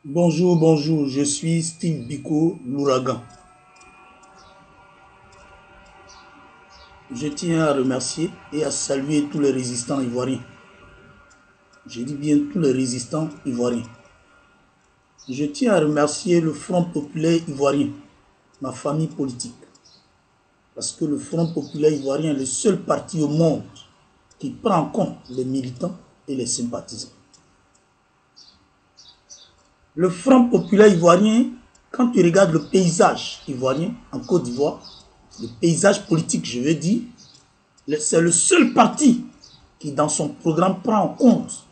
Bonjour, bonjour, je suis Steve Biko, l'ouragan. Je tiens à remercier et à saluer tous les résistants ivoiriens. Je dis bien tous les résistants ivoiriens. Je tiens à remercier le Front populaire ivoirien, ma famille politique. Parce que le Front populaire ivoirien est le seul parti au monde qui prend en compte les militants et les sympathisants. Le Front populaire ivoirien, quand tu regardes le paysage ivoirien en Côte d'Ivoire, le paysage politique, je veux dire, c'est le seul parti qui, dans son programme, prend en compte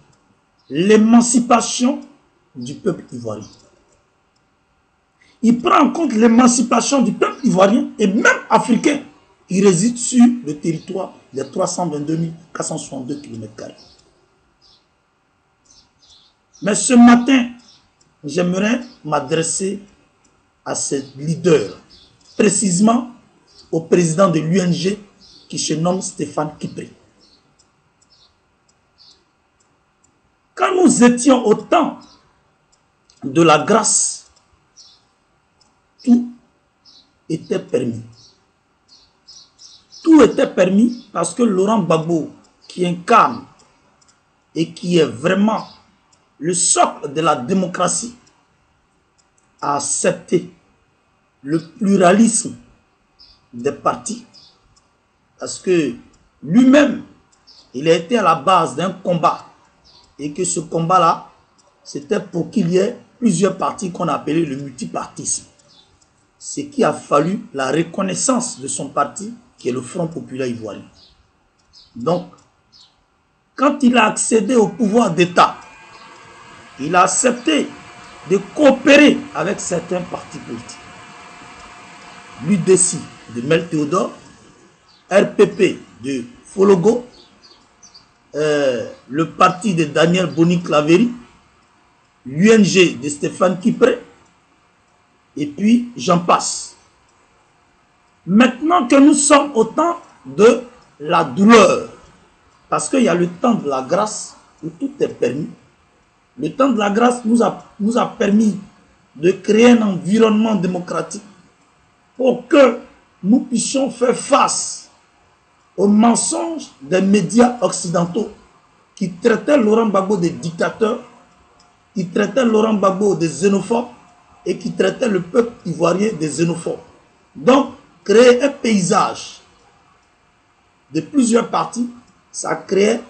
l'émancipation du peuple ivoirien. Il prend en compte l'émancipation du peuple ivoirien et même africain qui réside sur le territoire des 322 462 km². Mais ce matin, j'aimerais m'adresser à ces leaders, précisément au président de l'UNG qui se nomme Stéphane Kipré. Quand nous étions au temps de la grâce, tout était permis. Tout était permis parce que Laurent Gbagbo, qui incarne et qui est vraiment le socle de la démocratie, a accepté le pluralisme des partis parce que lui-même, il a été à la base d'un combat et que ce combat-là, c'était pour qu'il y ait plusieurs partis qu'on appelait le multipartisme. Ce qui a fallu la reconnaissance de son parti, qui est le Front populaire ivoirien. Donc, quand il a accédé au pouvoir d'État, il a accepté de coopérer avec certains partis politiques. L'UDC de Mel Théodore, RPP de Fologo, le parti de Daniel Boni-Claveri, l'UNG de Stéphane Kipré, et puis j'en passe. Maintenant que nous sommes au temps de la douleur, parce qu'il y a le temps de la grâce où tout est permis, le temps de la grâce nous a permis de créer un environnement démocratique pour que nous puissions faire face aux mensonges des médias occidentaux qui traitaient Laurent Gbagbo de dictateur, qui traitaient Laurent Gbagbo de xénophobe et qui traitaient le peuple ivoirien de xénophobe. Donc, créer un paysage de plusieurs partis, ça crée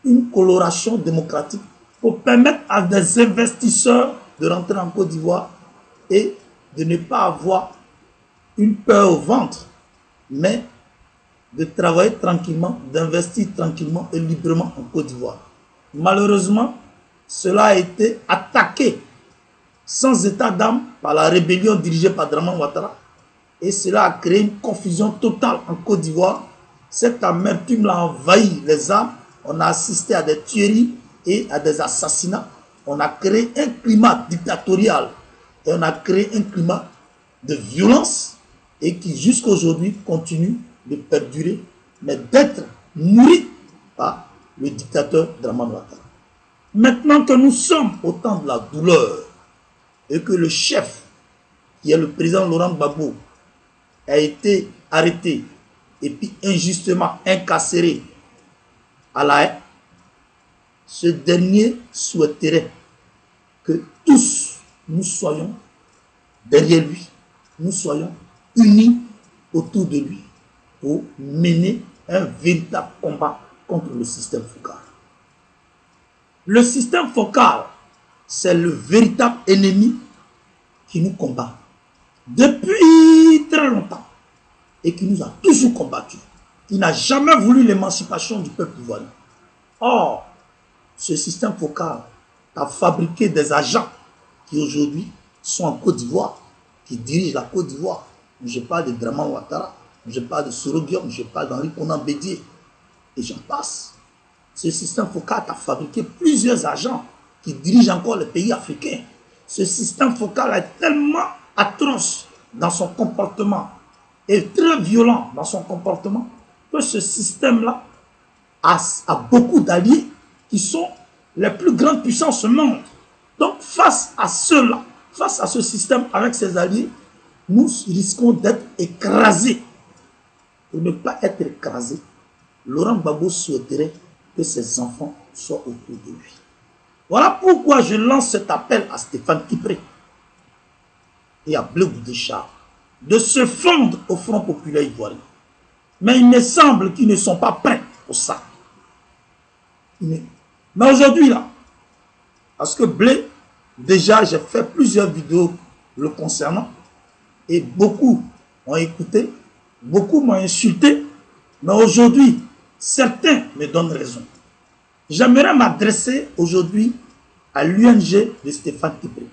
une coloration démocratique pour permettre à des investisseurs de rentrer en Côte d'Ivoire et de ne pas avoir une peur au ventre, mais de travailler tranquillement, d'investir tranquillement et librement en Côte d'Ivoire. Malheureusement, cela a été attaqué sans état d'âme par la rébellion dirigée par Dramane Ouattara et cela a créé une confusion totale en Côte d'Ivoire. Cette amertume l'a envahi les âmes, on a assisté à des tueries et à des assassinats, on a créé un climat dictatorial et on a créé un climat de violence et qui jusqu'à aujourd'hui continue de perdurer, mais d'être nourri par le dictateur Dramane Ouattara. Maintenant que nous sommes au temps de la douleur et que le chef, qui est le président Laurent Gbagbo, a été arrêté et puis injustement incarcéré à La Haye, ce dernier souhaiterait que tous nous soyons derrière lui, nous soyons unis autour de lui pour mener un véritable combat contre le système focal. Le système focal, c'est le véritable ennemi qui nous combat depuis très longtemps et qui nous a toujours combattus, qui n'a jamais voulu l'émancipation du peuple ivoirien. Or, ce système focal a fabriqué des agents qui aujourd'hui sont en Côte d'Ivoire, qui dirigent la Côte d'Ivoire. Je parle de Dramane Ouattara, je parle de Soro Guillaume, je parle d'Henri Konan Bédié, et j'en passe. Ce système focal a fabriqué plusieurs agents qui dirigent encore les pays africains. Ce système focal est tellement atroce dans son comportement et très violent dans son comportement que ce système-là a beaucoup d'alliés qui sont les plus grandes puissances au monde. Donc, face à cela, face à ce système avec ses alliés, nous risquons d'être écrasés. Pour ne pas être écrasés, Laurent Gbagbo souhaiterait que ses enfants soient autour de lui. Voilà pourquoi je lance cet appel à Stéphane Kipré et à Blé Goudéchard de se fondre au Front populaire ivoirien. Mais il me semble qu'ils ne sont pas prêts pour ça. Mais aujourd'hui, là, parce que Blé, déjà, j'ai fait plusieurs vidéos le concernant et beaucoup ont écouté, beaucoup m'ont insulté, mais aujourd'hui, certains me donnent raison. J'aimerais m'adresser aujourd'hui à l'UNG de Stéphane Kipré.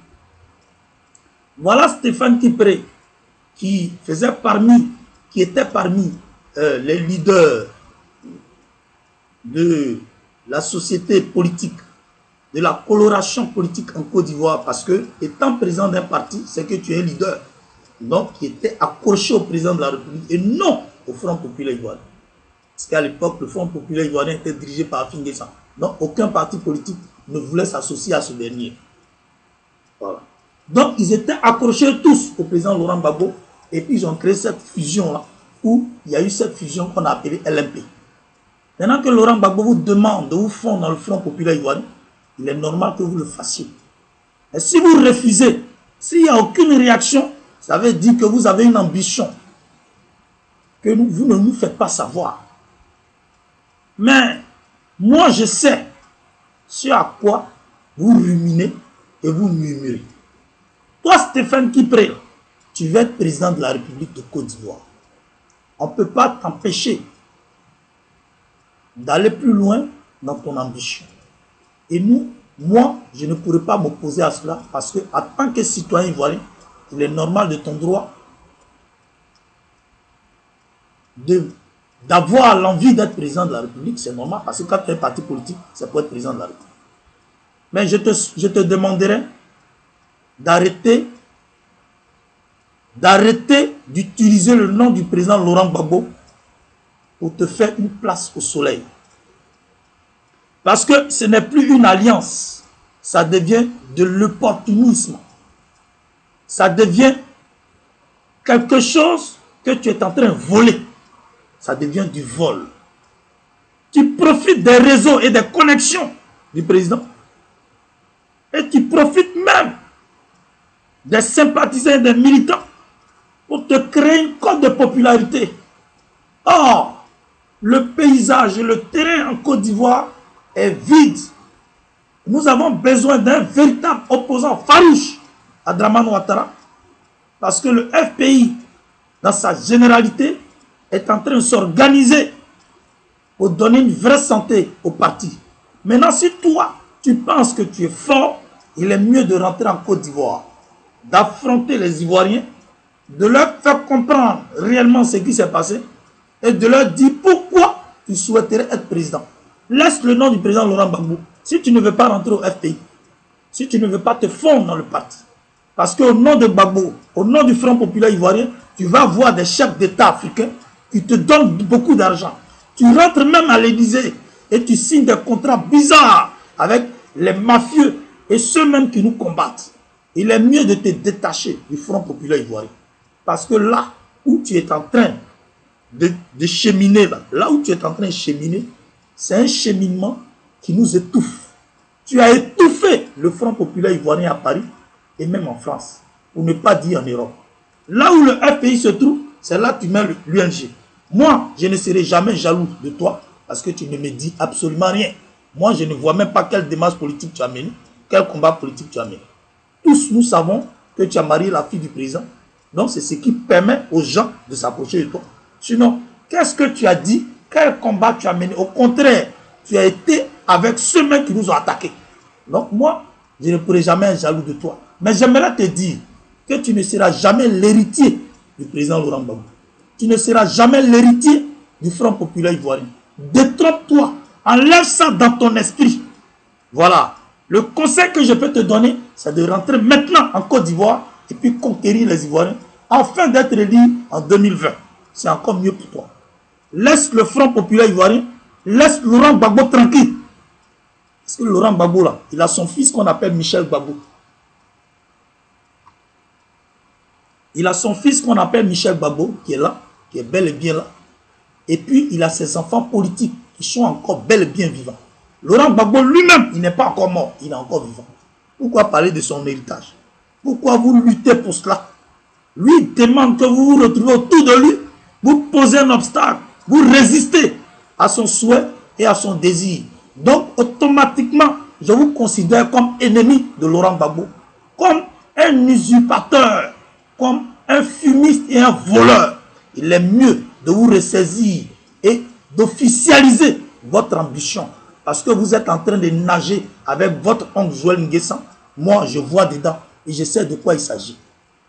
Voilà Stéphane Kipré qui était parmi les leaders de la société politique, de la coloration politique en Côte d'Ivoire, parce que étant président d'un parti, c'est que tu es leader. Donc, qui était accroché au président de la République et non au Front populaire ivoirien. Parce qu'à l'époque, le Front populaire ivoirien était dirigé par Afin Guessan. Donc, aucun parti politique ne voulait s'associer à ce dernier. Voilà. Donc, ils étaient accrochés tous au président Laurent Gbagbo et puis ils ont créé cette fusion-là, où il y a eu cette fusion qu'on a appelée LMP. Maintenant que Laurent Gbagbo vous demande de vous fondre dans le Front populaire ivoirien, il est normal que vous le fassiez. Et si vous refusez, s'il n'y a aucune réaction, ça veut dire que vous avez une ambition que vous ne nous faites pas savoir. Mais moi, je sais ce à quoi vous ruminez et vous murmurez. Toi, Stéphane Kipré, tu vas être président de la République de Côte d'Ivoire. On ne peut pas t'empêcher d'aller plus loin dans ton ambition. Et moi, je ne pourrais pas m'opposer à cela parce que, en tant que citoyen ivoirien, il est normal de ton droit d'avoir l'envie d'être président de la République. C'est normal parce que quand tu es un parti politique, c'est pour être président de la République. Mais je te demanderai d'arrêter d'utiliser le nom du président Laurent Gbagbo pour te faire une place au soleil. Parce que ce n'est plus une alliance, ça devient de l'opportunisme. Ça devient quelque chose que tu es en train de voler. Ça devient du vol. Tu profites des réseaux et des connexions du président. Et tu profites même des sympathisants et des militants pour te créer une cote de popularité. Or, le paysage et le terrain en Côte d'Ivoire est vide. Nous avons besoin d'un véritable opposant farouche à Dramane Ouattara, parce que le FPI, dans sa généralité, est en train de s'organiser pour donner une vraie santé au parti. Maintenant, si toi, tu penses que tu es fort, il est mieux de rentrer en Côte d'Ivoire, d'affronter les Ivoiriens, de leur faire comprendre réellement ce qui s'est passé et de leur dire pourquoi tu souhaiterais être président. Laisse le nom du président Laurent Gbagbo. Si tu ne veux pas rentrer au FPI, si tu ne veux pas te fondre dans le parti, parce qu'au nom de Gbagbo, au nom du Front populaire ivoirien, tu vas voir des chefs d'État africains qui te donnent beaucoup d'argent. Tu rentres même à l'Élysée et tu signes des contrats bizarres avec les mafieux et ceux même qui nous combattent. Il est mieux de te détacher du Front populaire ivoirien. Parce que là où tu es en train de cheminer, là où tu es en train de cheminer, c'est un cheminement qui nous étouffe. Tu as étouffé le Front populaire ivoirien à Paris et même en France, pour ne pas dire en Europe. Là où le FPI se trouve, c'est là que tu mets l'UNG. Moi, je ne serai jamais jaloux de toi parce que tu ne me dis absolument rien. Moi, je ne vois même pas quelle démarche politique tu as mené, quel combat politique tu as mené. Tous nous savons que tu as marié la fille du président. Donc, c'est ce qui permet aux gens de s'approcher de toi. Sinon, qu'est-ce que tu as dit? Quel combat tu as mené? Au contraire, tu as été avec ceux-mêmes qui nous ont attaqués. Donc, moi, je ne pourrai jamais être jaloux de toi. Mais j'aimerais te dire que tu ne seras jamais l'héritier du président Laurent Gbagbo. Tu ne seras jamais l'héritier du Front populaire ivoirien. Détrompe-toi. Enlève ça dans ton esprit. Voilà. Le conseil que je peux te donner, c'est de rentrer maintenant en Côte d'Ivoire et puis conquérir les Ivoiriens afin d'être élu en 2020. C'est encore mieux pour toi. Laisse le Front populaire ivoirien, laisse Laurent Gbagbo tranquille. Parce que Laurent Gbagbo, là, il a son fils qu'on appelle Michel Gbagbo. Il a son fils qu'on appelle Michel Gbagbo, qui est là, qui est bel et bien là. Et puis, il a ses enfants politiques qui sont encore bel et bien vivants. Laurent Gbagbo lui-même, il n'est pas encore mort, il est encore vivant. Pourquoi parler de son héritage? Pourquoi vous luttez pour cela? Lui demande que vous vous retrouvez autour de lui, vous posez un obstacle, vous résistez à son souhait et à son désir. Donc, automatiquement, je vous considère comme ennemi de Laurent Gbagbo, comme un usurpateur, comme un fumiste et un voleur. Il est mieux de vous ressaisir et d'officialiser votre ambition. Parce que vous êtes en train de nager avec votre oncle Joël Nguessan. Moi, je vois dedans et je sais de quoi il s'agit.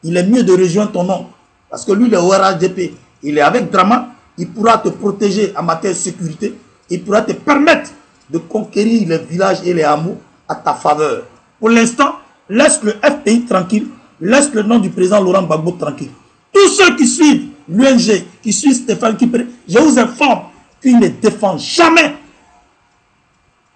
Il est mieux de rejoindre ton oncle. Parce que lui, le RHDP, il est avec Draman. Il pourra te protéger en matière de sécurité. Il pourra te permettre de conquérir les villages et les hameaux à ta faveur. Pour l'instant, laisse le FPI tranquille. Laisse le nom du président Laurent Gbagbo tranquille. Tous ceux qui suivent l'UNG, qui suivent Stéphane Kipre, je vous informe qu'il ne défend jamais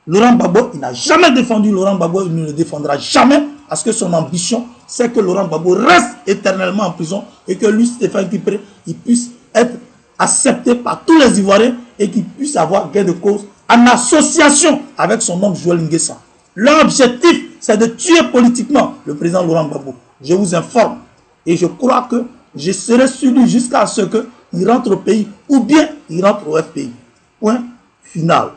Laurent Gbagbo. Il n'a jamais défendu Laurent Gbagbo, il ne le défendra jamais parce que son ambition, c'est que Laurent Gbagbo reste éternellement en prison et que lui, Stéphane Kipre, il puisse être accepté par tous les Ivoiriens et qu'il puisse avoir gain de cause en association avec son oncle Joël Nguessan. Leur objectif, c'est de tuer politiquement le président Laurent Gbagbo. Je vous informe et je crois que je serai sur lui jusqu'à ce qu'il rentre au pays ou bien il rentre au FPI. Point final.